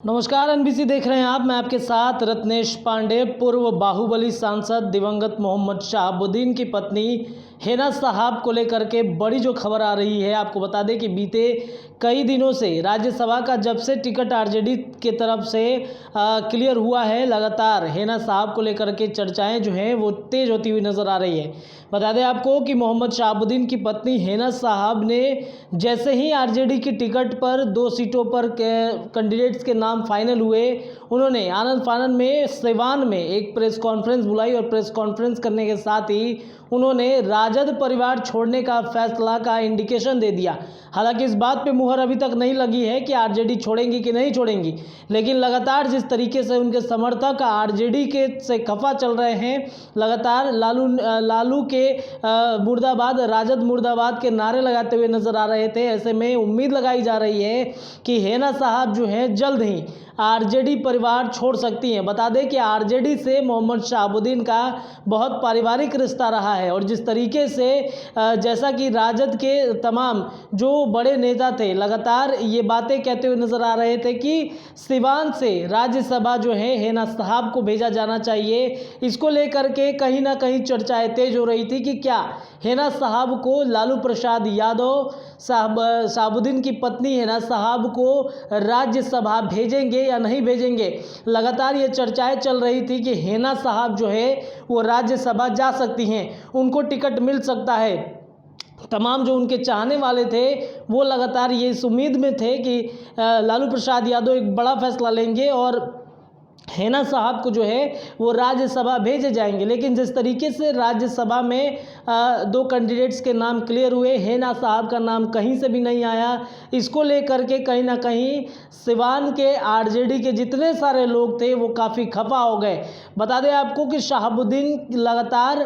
नमस्कार, एनबीसी देख रहे हैं आप। मैं आपके साथ रत्नेश पांडे। पूर्व बाहुबली सांसद दिवंगत मोहम्मद शहाबुद्दीन की पत्नी हेना साहब को लेकर के बड़ी जो खबर आ रही है, आपको बता दें कि बीते कई दिनों से राज्यसभा का जब से टिकट आरजेडी की तरफ से क्लियर हुआ है, लगातार हेना साहब को लेकर के चर्चाएं जो हैं वो तेज़ होती हुई नज़र आ रही है। बता दें आपको कि मोहम्मद शहाबुद्दीन की पत्नी हेना साहब ने जैसे ही आरजेडी की टिकट पर 2 सीटों पर कैंडिडेट्स के नाम फाइनल हुए, उन्होंने आनंद फानन में सिवान में एक प्रेस कॉन्फ्रेंस बुलाई और प्रेस कॉन्फ्रेंस करने के साथ ही उन्होंने राजद परिवार छोड़ने का फैसला का इंडिकेशन दे दिया। हालांकि इस बात पे मुहर अभी तक नहीं लगी है कि आरजेडी छोड़ेंगी कि नहीं छोड़ेंगी, लेकिन लगातार जिस तरीके से उनके समर्थक आरजेडी के से खफा चल रहे हैं, लगातार लालू के मुर्दाबाद, राजद मुर्दाबाद के नारे लगाते हुए नजर आ रहे थे। ऐसे में उम्मीद लगाई जा रही है कि हेना साहब जो है जल्द ही आरजेडी परिवार छोड़ सकती हैं। बता दें कि आरजेडी से मोहम्मद शहाबुद्दीन का बहुत पारिवारिक रिश्ता रहा है और जिस तरीके से जैसा कि राजद के तमाम जो बड़े नेता थे, लगातार ये बातें कहते हुए नजर आ रहे थे कि सिवान से राज्यसभा जो है हेना साहब को भेजा जाना चाहिए। इसको लेकर के कहीं ना कहीं चर्चाएं तेज हो रही थी कि क्या हेना साहब को लालू प्रसाद यादव शहाबुद्दीन की पत्नी हेना साहब को राज्यसभा भेजेंगे या नहीं भेजेंगे। लगातार ये चर्चाएं चल रही थी कि हेना साहब जो है वो राज्यसभा जा सकती हैं, उनको टिकट मिल सकता है। तमाम जो उनके चाहने वाले थे वो लगातार ये इस उम्मीद में थे कि लालू प्रसाद यादव एक बड़ा फैसला लेंगे और हेना साहब को जो है वो राज्यसभा भेजे जाएंगे। लेकिन जिस तरीके से राज्यसभा में 2 कैंडिडेट्स के नाम क्लियर हुए, हेना साहब का नाम कहीं से भी नहीं आया। इसको लेकर के कहीं ना कहीं सिवान के आरजेडी के जितने सारे लोग थे वो काफ़ी खफा हो गए। बता दें आपको कि शहाबुद्दीन लगातार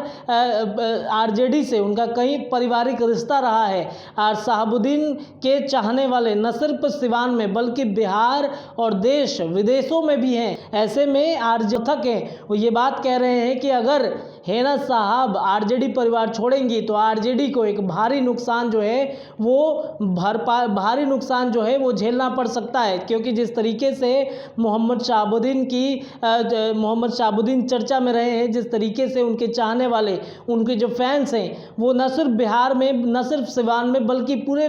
आरजेडी से उनका कहीं पारिवारिक रिश्ता रहा है और शहाबुद्दीन के चाहने वाले न सिर्फ सिवान में बल्कि बिहार और देश विदेशों में भी हैं। ऐसे में आरजेडी हैं वो ये बात कह रहे हैं कि अगर हेना साहब आरजेडी परिवार छोड़ेंगी तो आरजेडी को एक भारी नुकसान जो है वो भारी नुकसान जो है वो झेलना पड़ सकता है, क्योंकि जिस तरीके से मोहम्मद शहाबुद्दीन चर्चा में रहे हैं, जिस तरीके से उनके चाहने वाले, उनके जो फैंस हैं वो न सिर्फ बिहार में, न सिर्फ सिवान में बल्कि पूरे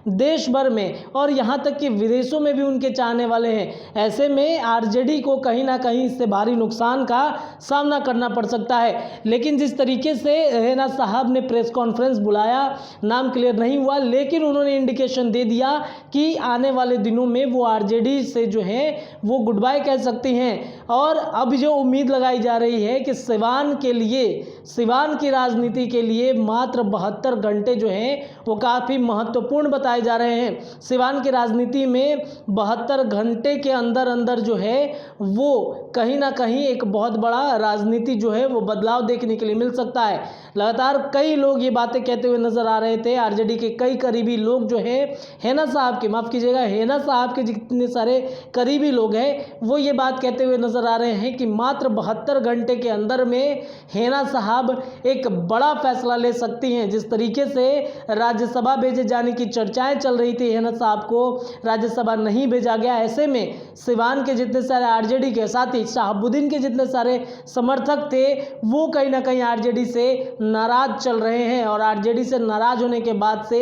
देश भर में और यहाँ तक कि विदेशों में भी उनके चाहने वाले हैं। ऐसे में आरजेडी को कहीं ना कहीं इससे भारी नुकसान का सामना करना पड़ सकता है। लेकिन जिस तरीके से हेना साहब ने प्रेस कॉन्फ्रेंस बुलाया, नाम क्लियर नहीं हुआ, लेकिन उन्होंने इंडिकेशन दे दिया कि आने वाले दिनों में वो आरजेडी से जो है वो गुड बाय कह सकती हैं। और अब जो उम्मीद लगाई जा रही है कि सिवान के लिए, सिवान की राजनीति के लिए मात्र 72 घंटे जो हैं वो काफ़ी महत्वपूर्ण बताए जा रहे हैं। सिवान की राजनीति में 72 घंटे के अंदर अंदर जो है वो कहीं ना कहीं एक बहुत बड़ा राजनीति जो है वो बदलाव देखने के लिए मिल सकता है। लगातार कई लोग ये बातें कहते हुए नजर आ रहे थे, आरजेडी के कई करीबी लोग जो है हेना साहब के, माफ़ कीजिएगा, हेना साहब के जितने सारे करीबी लोग हैं वो ये बात कहते हुए नजर आ रहे हैं कि मात्र 72 घंटे के अंदर में हेना साहब एक बड़ा फैसला ले सकती हैं। जिस तरीके से राज्यसभा भेजे जाने की चर्चाएं चल रही थी, हेना साहब को राज्यसभा नहीं भेजा गया। ऐसे में सिवान के जितने सारे आरजेडी के साथ ही शहाबुद्दीन के जितने सारे समर्थक थे वो कहीं ना कहीं आरजेडी से नाराज चल रहे हैं और आरजेडी से नाराज होने के बाद से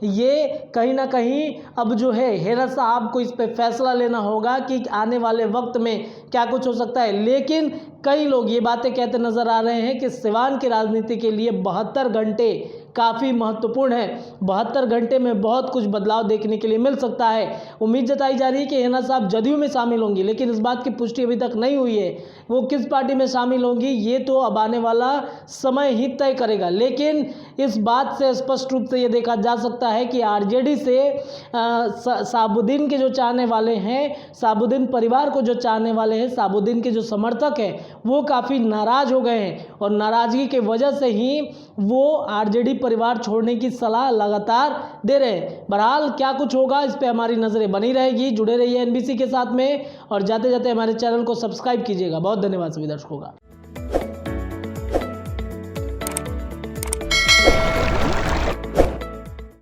ये कहीं ना कहीं अब जो है हेना साहब को इस पे फैसला लेना होगा कि आने वाले वक्त में क्या कुछ हो सकता है। लेकिन कई लोग ये बातें कहते नजर आ रहे हैं कि सिवान की राजनीति के लिए 72 घंटे काफ़ी महत्वपूर्ण है। 72 घंटे में बहुत कुछ बदलाव देखने के लिए मिल सकता है। उम्मीद जताई जा रही है कि हेना साहब जदयू में शामिल होंगी, लेकिन इस बात की पुष्टि अभी तक नहीं हुई है वो किस पार्टी में शामिल होंगी, ये तो अब आने वाला समय ही तय करेगा। लेकिन इस बात से स्पष्ट रूप से ये देखा जा सकता है कि आरजेडी से शहाबुद्दीन के जो चाहने वाले हैं, शहाबुद्दीन परिवार को जो चाहने वाले हैं, शहाबुद्दीन के जो समर्थक हैं वो काफ़ी नाराज हो गए हैं और नाराज़गी के वजह से ही वो आरजेडी परिवार छोड़ने की सलाह लगातार दे रहे हैं। बहरहाल क्या कुछ होगा इस पे हमारी नज़रें बनी रहेगी। जुड़े रहिए एनबीसी के साथ में और जाते जाते हमारे चैनल को सब्सक्राइब कीजिएगा। बहुत धन्यवाद सभी दर्शकों का।